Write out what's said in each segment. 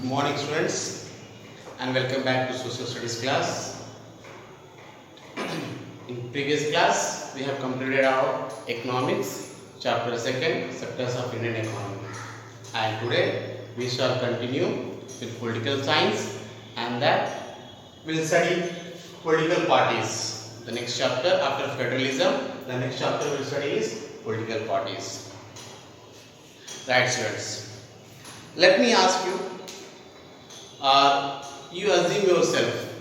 Good morning students and welcome back to social studies class. In previous class we have completed our economics chapter 2nd sectors of Indian economy, and today we shall continue with political science, and that we will study political parties. The next chapter after federalism, the next chapter we will study is political parties. Right students, let me ask you, you assume yourself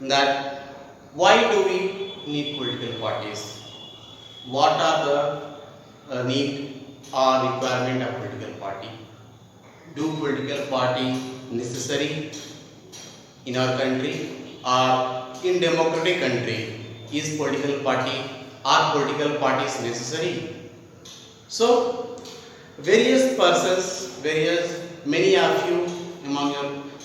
that why do we need political parties? What are the need or requirement of political party? Do political party necessary in our country, or in democratic country is political party, are political parties necessary? So various persons, many of you among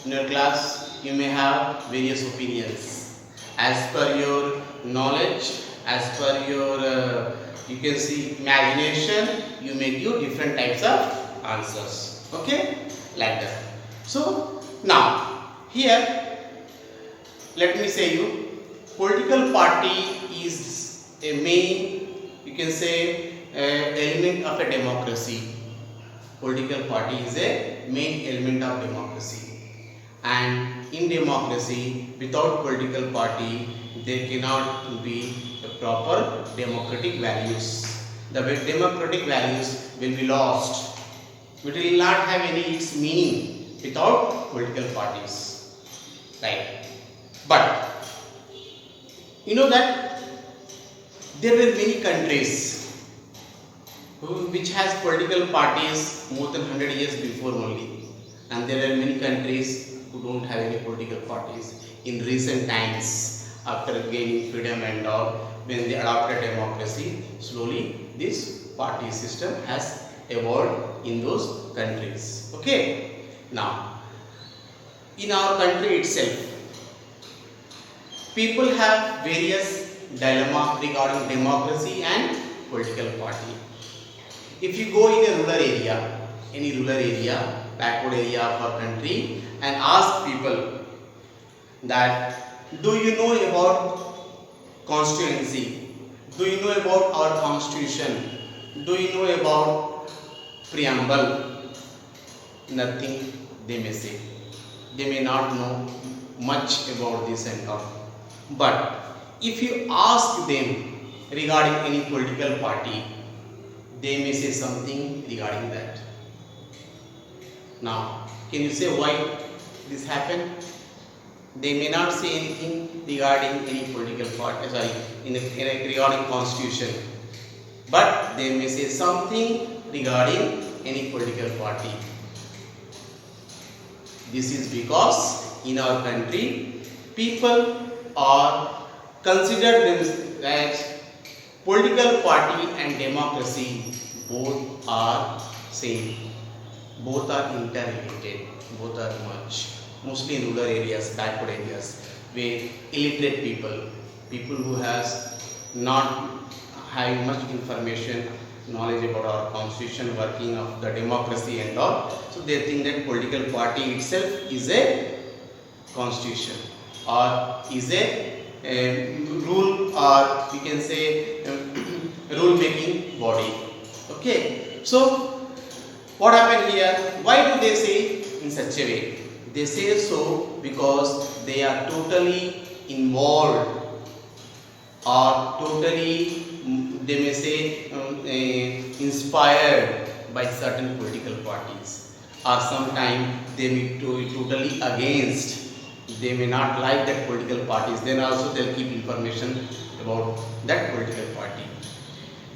in your class, you may have various opinions. As per your knowledge, as per your you can see imagination, you may give different types of answers. Okay, like that. So now here, let me say you, political party is a main, you can say, element of a democracy. Political party is a main element of democracy, and in democracy without political party there cannot be a proper democratic values. The democratic values will be lost. It will not have any its meaning without political parties, right? But you know that there were many countries which has political parties more than 100 years before only, and there are many countries who don't have any political parties in recent times. After gaining freedom and all, when they adopted democracy, slowly this party system has evolved in those countries. Okay, now in our country itself, people have various dilemma regarding democracy and political party. If you go in a rural area, any rural area, backward area of our country, and ask people that, do you know about constituency? Do you know about our constitution? Do you know about preamble? Nothing they may say. They may not know much about this and all. But if you ask them regarding any political party, they may say something regarding that. Now, can you say why this happened? They may not say anything regarding any political party, regarding constitution, but they may say something regarding any political party. This is because in our country, people are considered as political party and democracy both are same, both are interrelated, both are much. Mostly in rural areas, backward areas, where illiterate people who has not having much information, knowledge about our constitution, working of the democracy and all, so they think that political party itself is a constitution or is a rule, or we can say rule making body. Okay, so what happened here? Why do they say in such a way? They say so because they are totally involved, or totally, they may say, inspired by certain political parties, or sometimes they may be totally against. They may not like that political parties, then also they'll keep information about that political party.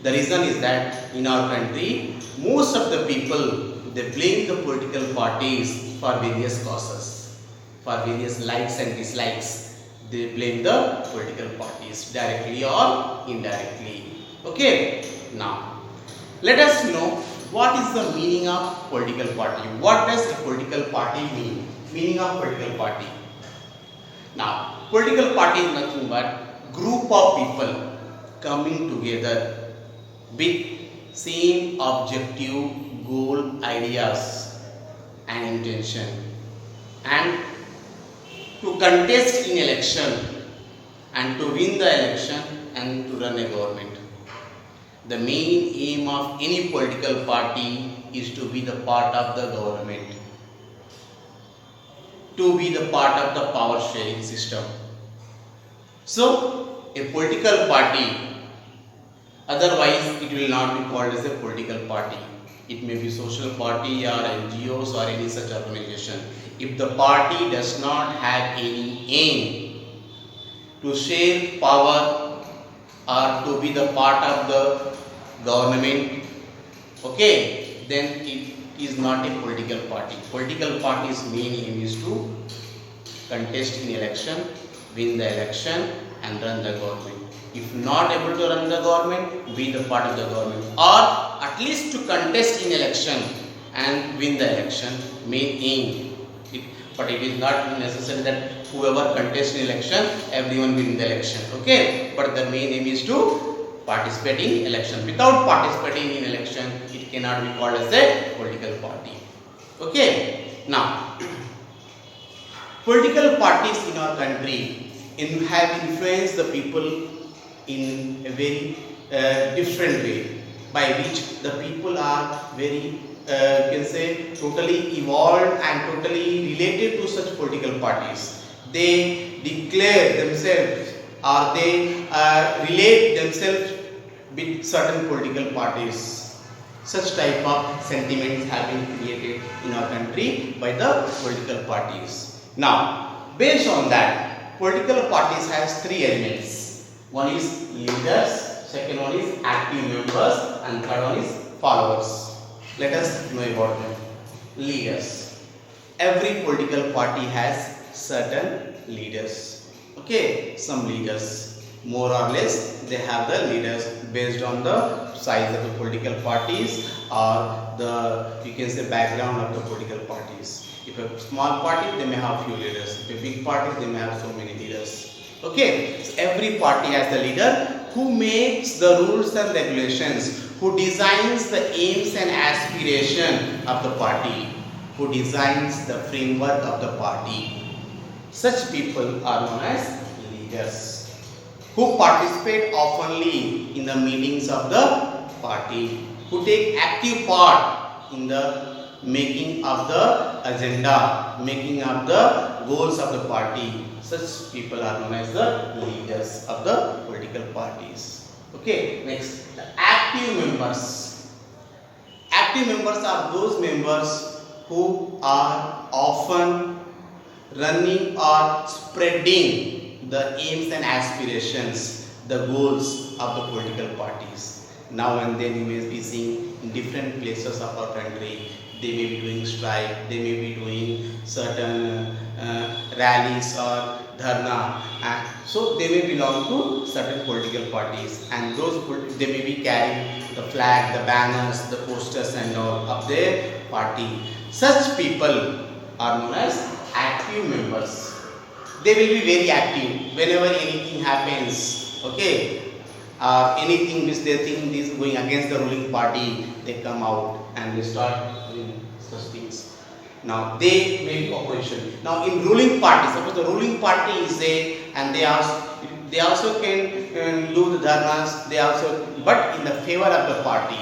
The reason is that in our country, most of the people, they blame the political parties for various causes, for various likes and dislikes. They blame the political parties directly or indirectly. Okay, now let us know what is the meaning of political party. What does a political party mean? Meaning of political party. Now, political party is nothing but group of people coming together with same objective, goal, ideas. and intention, and to contest in election and to win the election and to run a government. The main aim of any political party is to be the part of the government, to be the part of the power sharing system. So, a political party, otherwise it will not be called as a political party. It may be social party or NGOs or any such organization. If the party does not have any aim to share power or to be the part of the government, okay, then it is not a political party. Political party's main aim is to contest in election, win the election and run the government. If not able to run the government, be the part of the government, or at least to contest in election and win the election, main aim. But it is not necessary that whoever contests in election, everyone win the election, okay? But the main aim is to participate in election. Without participating in election, it cannot be called as a political party, okay? Now, political parties in our country have influenced the people in a very different way, by which the people are very you can say totally evolved and totally related to such political parties. They declare themselves or they relate themselves with certain political parties. Such type of sentiments have been created in our country by the political parties. Now, based on that, political parties has three elements. One is leaders, second one is active members, and third one is followers. Let us know about them. Leaders. Every political party has certain leaders. Okay, some leaders. More or less, they have the leaders based on the size of the political parties or the, you can say, background of the political parties. If a small party, they may have few leaders. If a big party, they may have so many leaders. Okay, so every party has the leader who makes the rules and regulations, who designs the aims and aspiration of the party, who designs the framework of the party. Such people are known as leaders, who participate oftenly in the meetings of the party, who take active part in the making of the agenda, making of the goals of the party. Such people are known as the leaders of the political parties. Okay, next, the active members. Active members are those members who are often running or spreading the aims and aspirations, the goals of the political parties. Now and then you may be seeing in different places of our country, they may be doing strike, they may be doing certain rallies or dharna, and so they may belong to certain political parties, and those they may be carrying the flag, the banners, the posters and all of their party. Such people are known as active members. They will be very active whenever anything happens, okay, anything which they think is going against the ruling party, they come out and they start doing such things. Now they may be opposition. Now in ruling party, suppose the ruling party is there and they also can do the dharmas, they also, but in the favor of the party,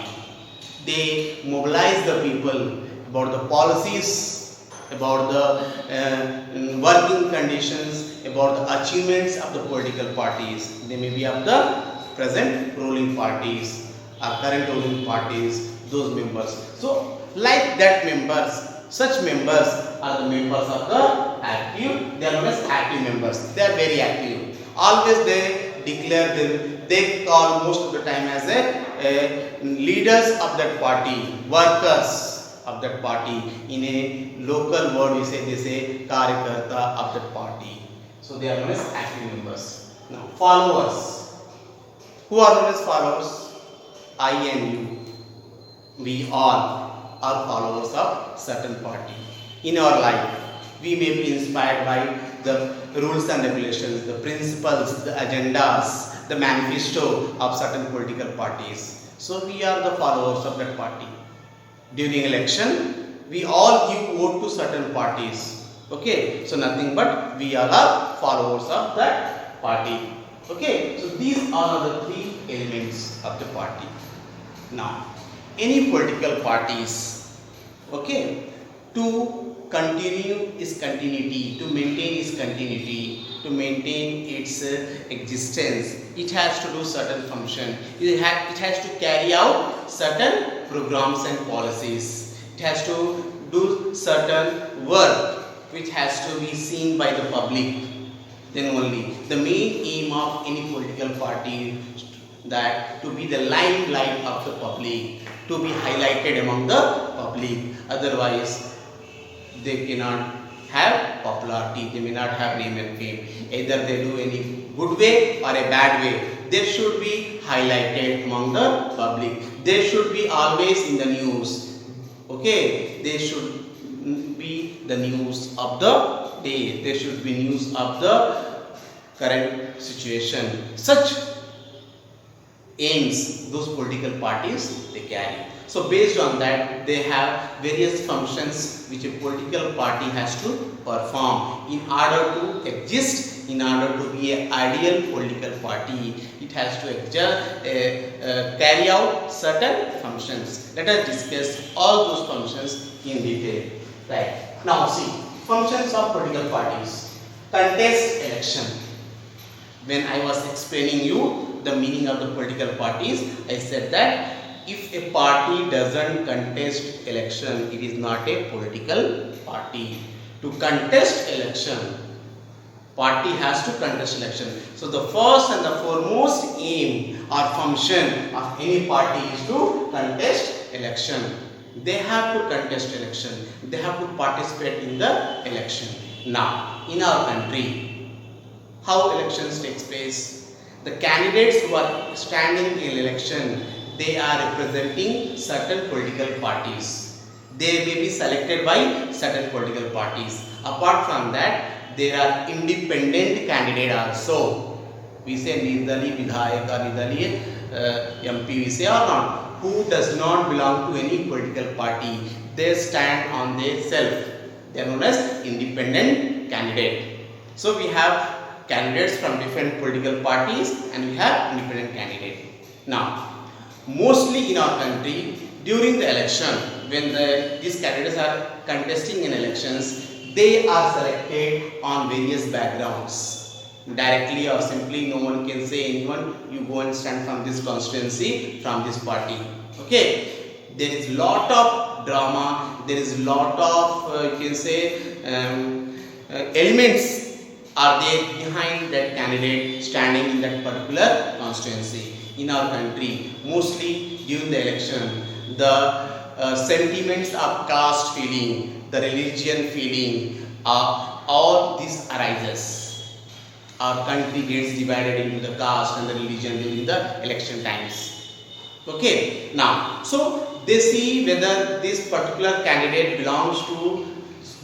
they mobilize the people about the policies, about the working conditions, about the achievements of the political parties. They may be of the present ruling parties or current ruling parties, those members. So like that members, such members are the members of the active, they are known as active members. They are very active. Always they declare them, they call most of the time as a leaders of that party, workers of that party. In a local word we say, they say karyakarta of that party. So they are known as active members. Now followers. Who are known as followers? I and you. We all are followers of certain party. In our life, we may be inspired by the rules and regulations, the principles, the agendas, the manifesto of certain political parties. So we are the followers of that party. During election, we all give vote to certain parties. Okay, so nothing but we all are followers of that party. Okay, so these are the three elements of the party. Now, any political parties, okay, to continue its continuity, to maintain its continuity, to maintain its existence, it has to do certain function. It has to carry out certain programs and policies. It has to do certain work which has to be seen by the public. Then only the main aim of any political party that to be the limelight of the public, to be highlighted among the public. Otherwise, they cannot have popularity, they may not have name and fame. Either they do any good way or a bad way, they should be highlighted among the public. They should be always in the news. Okay, they should be the news of the day. They should be news of the current situation. Such aims those political parties they carry. So based on that, they have various functions which a political party has to perform in order to exist, in order to be an ideal political party. It has to carry out certain functions. Let us discuss all those functions in detail. Right. Now see, functions of political parties. Contest election. When I was explaining you the meaning of the political parties, I said that if a party doesn't contest election, it is not a political party. To contest election, party has to contest election. So the first and the foremost aim or function of any party is to contest election. They have to contest election. They have to participate in the election. Now, in our country, how elections takes place? The candidates who are standing in election, they are representing certain political parties. They may be selected by certain political parties. Apart from that, there are independent candidates also. We say Nirdali Vidhayak or Nirdali MP, we say or not, who does not belong to any political party. They stand on their self. They are known as independent candidate. So we have candidates from different political parties and we have independent candidate. Now, mostly in our country, during the election, when these candidates are contesting in elections, they are selected on various backgrounds. Directly or simply, no one can say anyone, you go and stand from this constituency, from this party. Okay, there is lot of drama, there is lot of, you can say, elements are there behind that candidate standing in that particular constituency. In our country, mostly during the election, the sentiments of caste feeling, the religion feeling, all this arises. Our country gets divided into the caste and the religion during the election times. Okay, now, so they see whether this particular candidate belongs to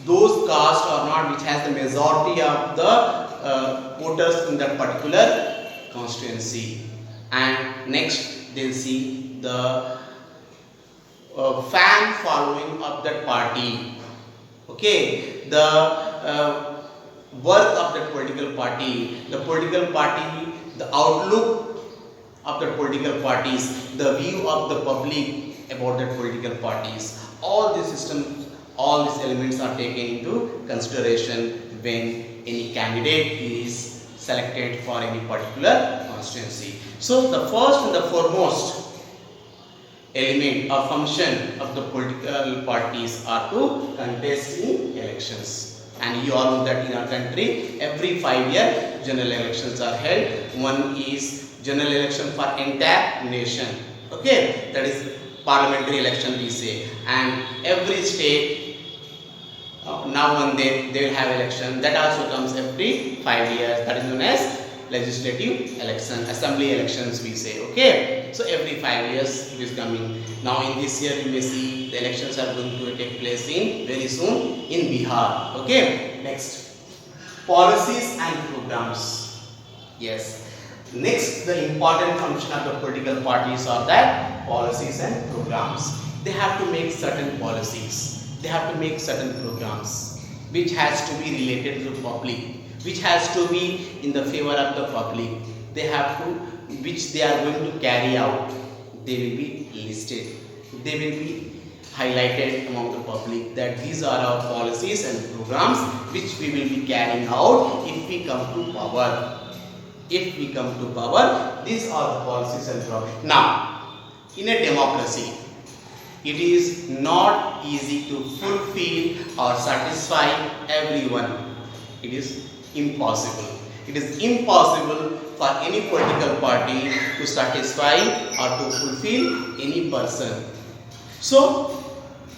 those caste or not, which has the majority of the voters in that particular constituency. And next they'll see the fan following of that party. Okay, the work of that political party, the outlook of the political parties, the view of the public about that political parties. All these systems, all these elements are taken into consideration when any candidate is selected for any particular constituency. So the first and the foremost element or function of the political parties are to contest in elections. And you all know that in our country, every 5 years general elections are held. One is general election for entire nation. Okay, that is parliamentary election we say. And every state now and then they will have election. That also comes every 5 years. That is known as legislative election, assembly elections we say. Okay, so every 5 years it is coming. Now in this year you may see the elections are going to take place in very soon in Bihar. Okay, next, policies and programs. Yes, next the important function of the political parties are that policies and programs. They have to make certain policies. they have to make certain programs which has to be related to public, which has to be in the favor of the public. They have to, which they are going to carry out, they will be listed, they will be highlighted among the public that these are our policies and programs which we will be carrying out if we come to power. If we come to power, these are the policies and programs. Now, in a democracy, it is not easy to fulfill or satisfy everyone. It is impossible. It is impossible for any political party to satisfy or to fulfill any person. So,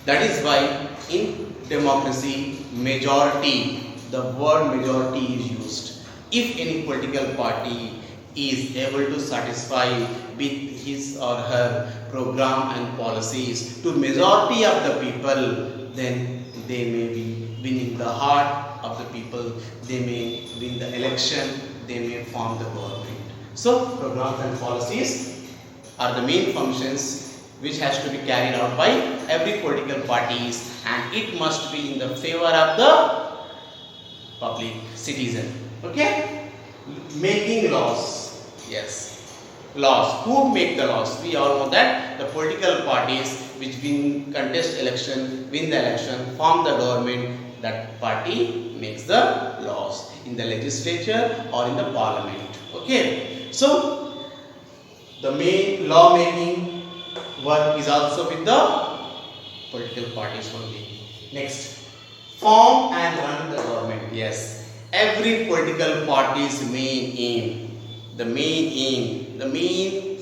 that is why in democracy, majority, the word majority is used. If any political party is able to satisfy with his or her program and policies to majority of the people, then they may be winning the heart of the people, they may win the election, they may form the government. So, programs and policies are the main functions which has to be carried out by every political parties, and it must be in the favor of the public citizen. Okay? Making laws. Yes. Laws. Who make the laws? We all know that the political parties which contest election, win the election, form the government, that party makes the laws in the legislature or in the parliament. Okay? So, the main law making work is also with the political parties only. Next, form and run the government. Yes, every political party's main aim, the main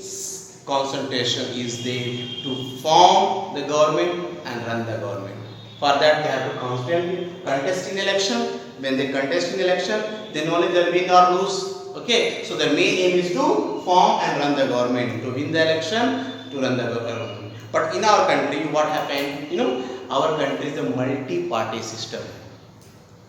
concentration is there to form the government and run the government. For that, they have to constantly contest in election. When they contest in election, then only they win or lose. Okay, so the main aim is to form and run the government, to win the election, to run the government. But in our country, what happened? Our country is a multi-party system.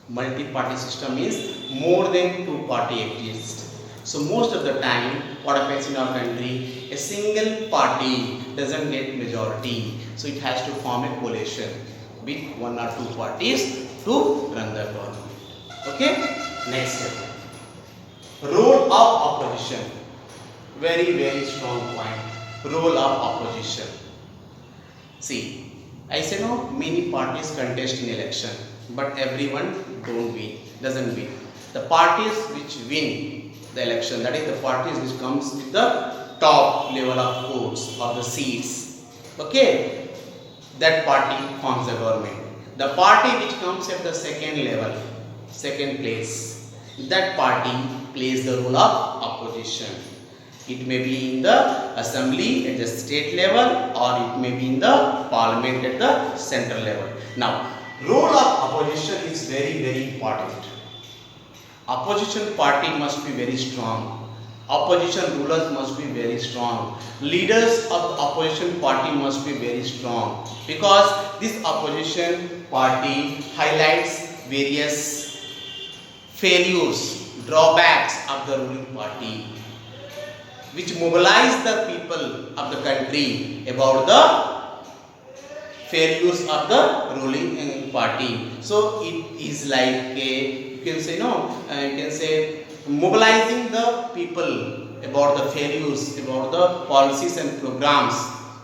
Multi-party system means more than two party exist. So most of the time, what happens in our country, a single party doesn't get majority. So it has to form a coalition with one or two parties to run the government. Okay? Next step. Role of opposition. Very, very strong point. Role of opposition. See, I say no, many parties contest in election, but everyone doesn't win. The parties which win the election, that is the parties which comes with the top level of votes or the seats, okay, that party forms the government. The party which comes at the second level, second place, that party plays the role of opposition. It may be in the assembly at the state level, or it may be in the parliament at the central level. Now, role of opposition is very, very important. Opposition party must be very strong. Opposition rulers must be very strong. Leaders of the opposition party must be very strong, because this opposition party highlights various failures, drawbacks of the ruling party, which mobilize the people of the country about the failures of the ruling party. So it is like you can say mobilizing the people about the failures, about the policies and programs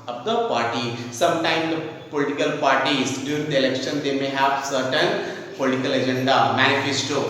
of the party. Sometimes the political parties during the election, they may have certain political agenda, manifesto,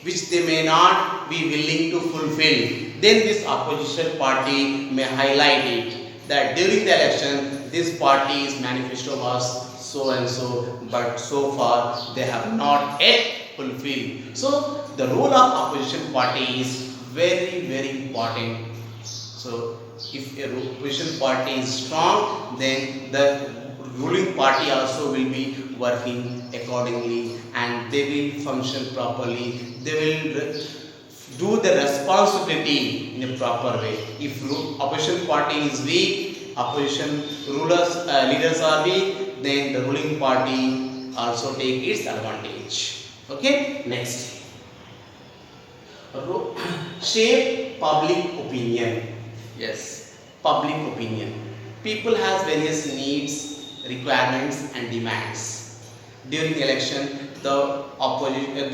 which they may not be willing to fulfill. Then this opposition party may highlight it that during the election, this party's manifesto was so and so, but so far they have not yet fulfilled. So the role of opposition party is very, very important. So if a opposition party is strong, then the ruling party also will be working accordingly, and they will function properly. They will do the responsibility in a proper way. If opposition party is weak, opposition leaders are weak, then the ruling party also take its advantage. Okay, next. Shape public opinion. Yes, public opinion. People has various needs, requirements and demands. During election, the opposition,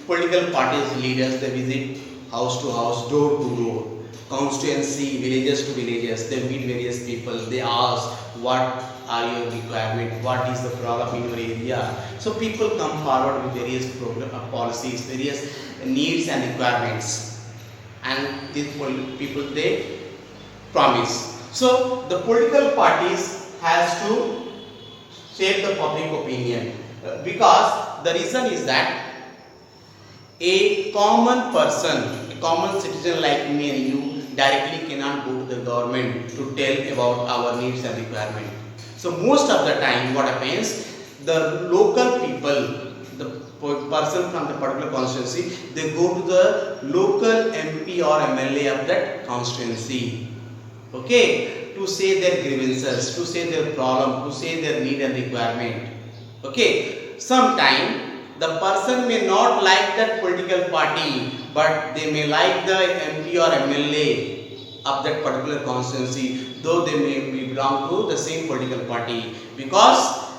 political parties leaders, they visit house to house, door to door, constituency, villages to villages. They meet various people. They ask what are your requirement, what is the problem in your area. So people come forward with various policies, various needs and requirements, and these people they promise. So the political parties has to shape the public opinion, because the reason is that a common person, a common citizen like me and you directly cannot go to the government to tell about our needs and requirement. So most of the time what happens, the local people, the person from the particular constituency, they go to the local MP or MLA of that constituency, okay, to say their grievances, to say their problem, to say their need and requirement. Okay, sometime the person may not like that political party, but they may like the MP or MLA of that particular constituency, though they may belong to the same political party, because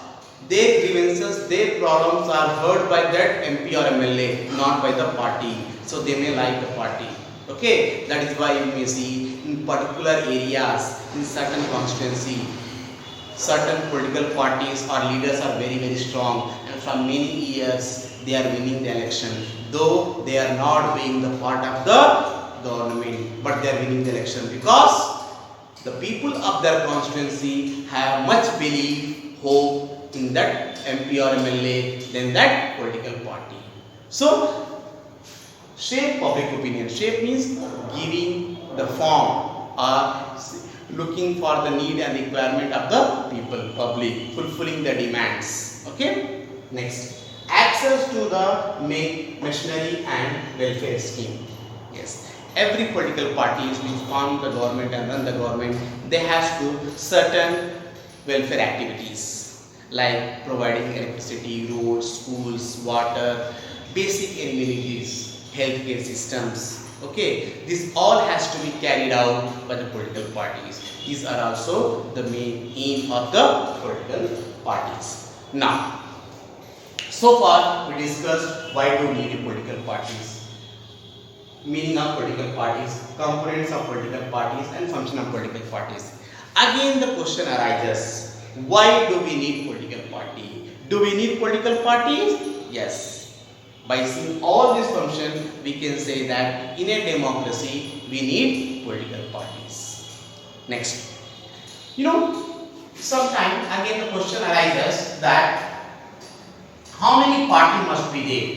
their grievances, their problems are heard by that MP or MLA, not by the party. So they may like the party. Okay, that is why you may see in particular areas, in certain constituency, certain political parties or leaders are very strong, and from many years they are winning the election, though they are not being the part of the government, but they are winning the election because the people of their constituency have much belief, hope in that MP or MLA than that political party. So shape public opinion. Shape means giving the form or looking for the need and requirement of the people, public, fulfilling the demands. Okay. Next, access to the machinery and welfare scheme. Yes, every political party which form the government and run the government, they have to do certain welfare activities like providing electricity, roads, schools, water, basic amenities, healthcare systems. Okay, this all has to be carried out by the political parties. These are also the main aim of the political parties. Now, so far we discussed why do we need political parties, meaning of political parties, components of political parties, and function of political parties. Again the question arises, why do we need political party? Do we need political parties? Yes. By seeing all these functions, we can say that in a democracy, we need political parties. Next, sometimes again the question arises that how many parties must be there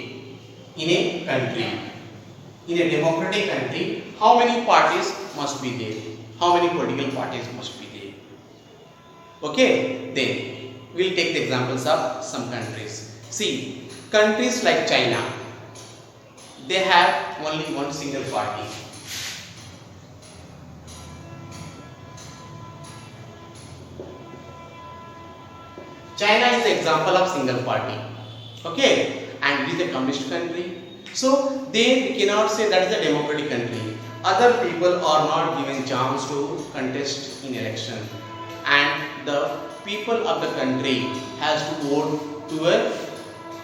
in a country? In a democratic country, how many parties must be there? How many political parties must be there? Okay, then we'll take the examples of some countries. See, countries like China, they have only one single party. China is the example of single party. Okay, and it is a communist country. So they cannot say that is a democratic country. Other people are not given chance to contest in election, and the people of the country has to vote to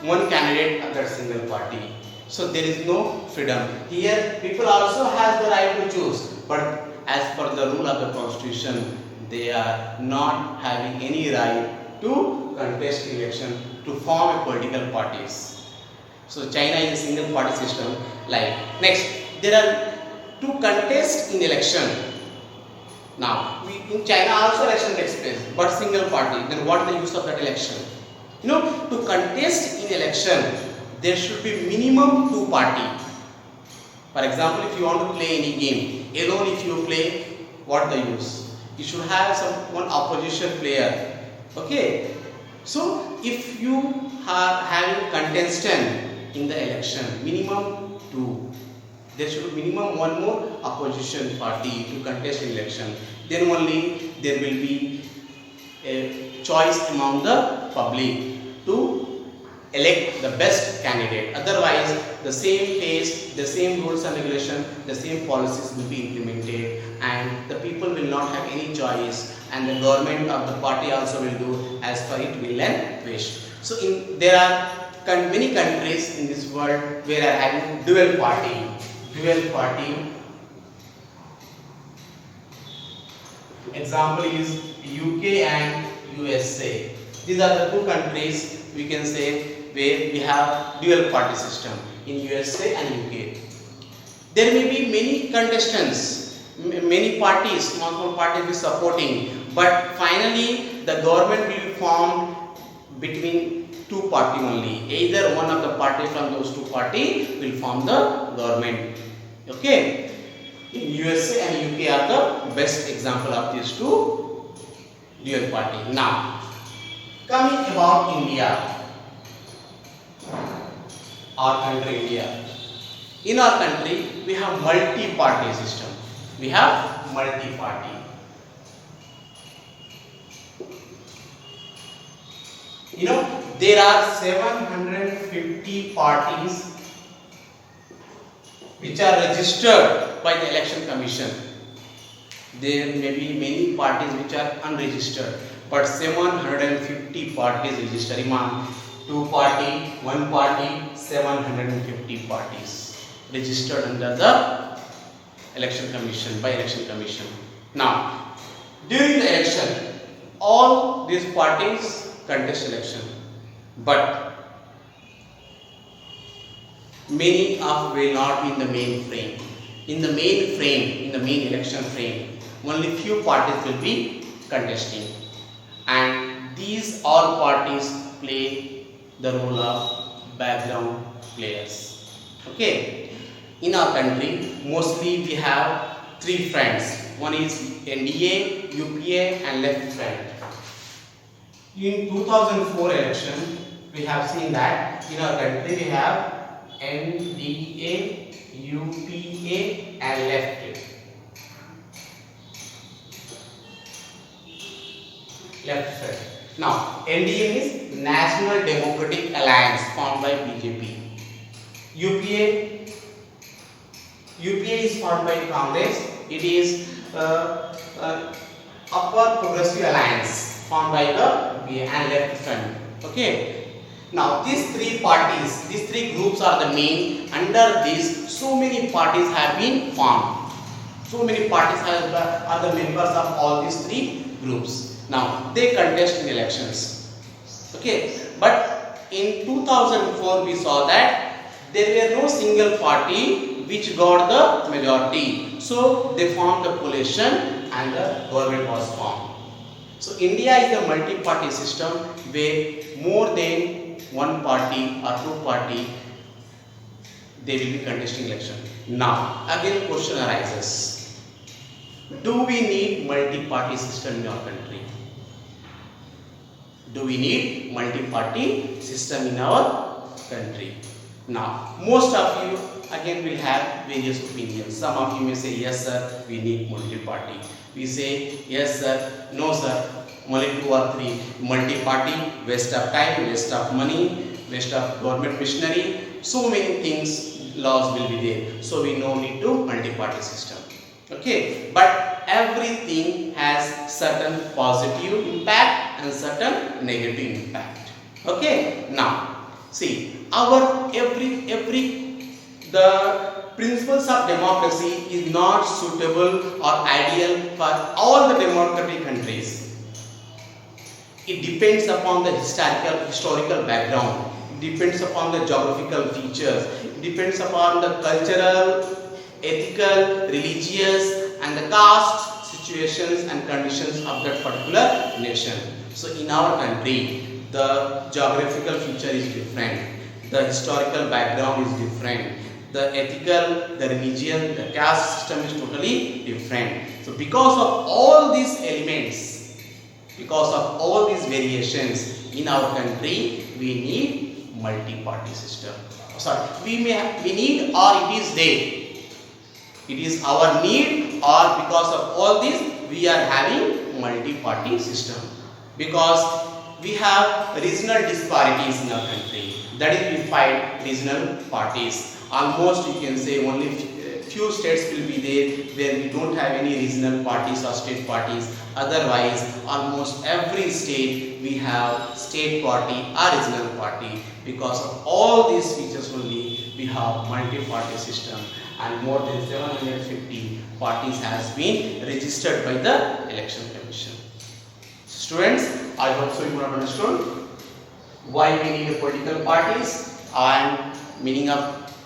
one candidate of that single party. So there is no freedom. Here people also has the right to choose, but as per the rule of the constitution, they are not having any right to contest election, to form a political parties. So China is a single party system. Like next, there are to contest in election. Now, in China also election takes place, but single party. Then what is the use of that election? To contest in election, there should be minimum 2 party. For example, if you want to play any game, alone if you play, what the use? You should have one opposition player. Okay. So, if you are having contestant in the election, minimum 2. There should be minimum 1 more opposition party to contest in election. Then only there will be a choice among the public to elect the best candidate. Otherwise, the same pace, the same rules and regulations, the same policies will be implemented, and the people will not have any choice, and the government of the party also will do as per it will and wish. So there are many countries in this world where are having dual party. Example is UK and USA. These are the two countries we can say where we have dual party system in USA and UK. There may be many contestants, many parties, small parties be supporting, but finally the government will be formed between two parties only. Either one of the party from those two parties will form the government. Okay. In USA and UK are the best example of these two dual party. Now, coming about India, our country India. In our country, we have multi-party system. We have multi-party. You know, there are 750 parties which are registered by the Election Commission. There may be many parties which are unregistered, but 750 parties registered. Imagine 2 party, 1 party, 750 parties registered under the Election Commission, by Election Commission. Now, during the election, all these parties contest election, but many of will not be in the main frame. In the main election frame, only few parties will be contesting, and these all parties play the role of background players. Okay. In our country, mostly we have 3 fronts. One is NDA, UPA and left front. In 2004 election, we have seen that in our country we have NDA, UPA and left front. Now, NDA is National Democratic Alliance formed by BJP. UPA is formed by Congress. It is Upper Progressive Alliance formed by the BA and left front. Okay. Now these 3 parties, these 3 groups are the main. Under this, so many parties have been formed. So many parties are the members of all these 3 groups. Now they contest in elections. Okay. But in 2004 we saw that there were no single party which got the majority. So they formed the coalition and the government was formed. So India is a multi-party system where more than 1 party or 2 party they will be contesting election. Now again question arises. Do we need multi-party system in our country? Do we need multi-party system in our country? Now, most of you again will have various opinions. Some of you may say, yes sir, we need multi-party. We say, yes sir, no sir, only 2 or 3. Multi-party, waste of time, waste of money, waste of government machinery. So many things, laws will be there. So we no need to multi-party system. Okay, but everything has certain positive impact and certain negative impact. Okay, now see, the principles of democracy is not suitable or ideal for all the democratic countries. It depends upon the historical background. It depends upon the geographical features. It depends upon the cultural, ethical, religious and the caste situations and conditions of that particular nation. So in our country, the geographical feature is different, the historical background is different, the ethical, the religion, the caste system is totally different. So because of all these elements, because of all these variations in our country, we need multi-party system. We need, or it is there. It is our need, or because of all this we are having multi-party system, because we have regional disparities in our country. That is, we fight regional parties. Almost you can say only few states will be there where we don't have any regional parties or state parties. Otherwise almost every state we have state party or regional party. Because of all these features only we have multi-party system, and more than 750 parties has been registered by the election commission. Students, I hope so you have understood why we need a political parties and meaning of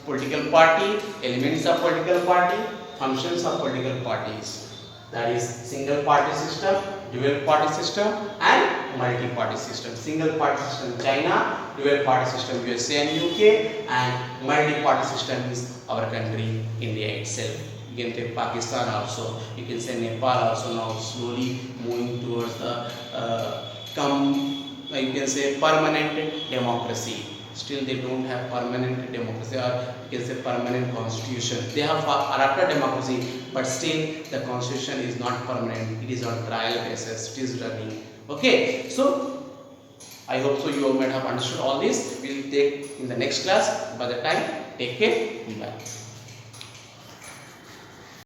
political party, elements of political party, functions of political parties. That is single party system, dual party system and multi-party system. Single party system China, dual party system USA and UK, and multi-party system is our country India itself. You can take Pakistan also, you can say Nepal also now slowly moving towards the you can say permanent democracy. Still they don't have permanent democracy, or you can say permanent constitution. They have adopted democracy, but still the constitution is not permanent. It is on trial basis. It is running. Okay, so I hope so you might have understood all this. We will take in the next class. By the time, take care. Bye.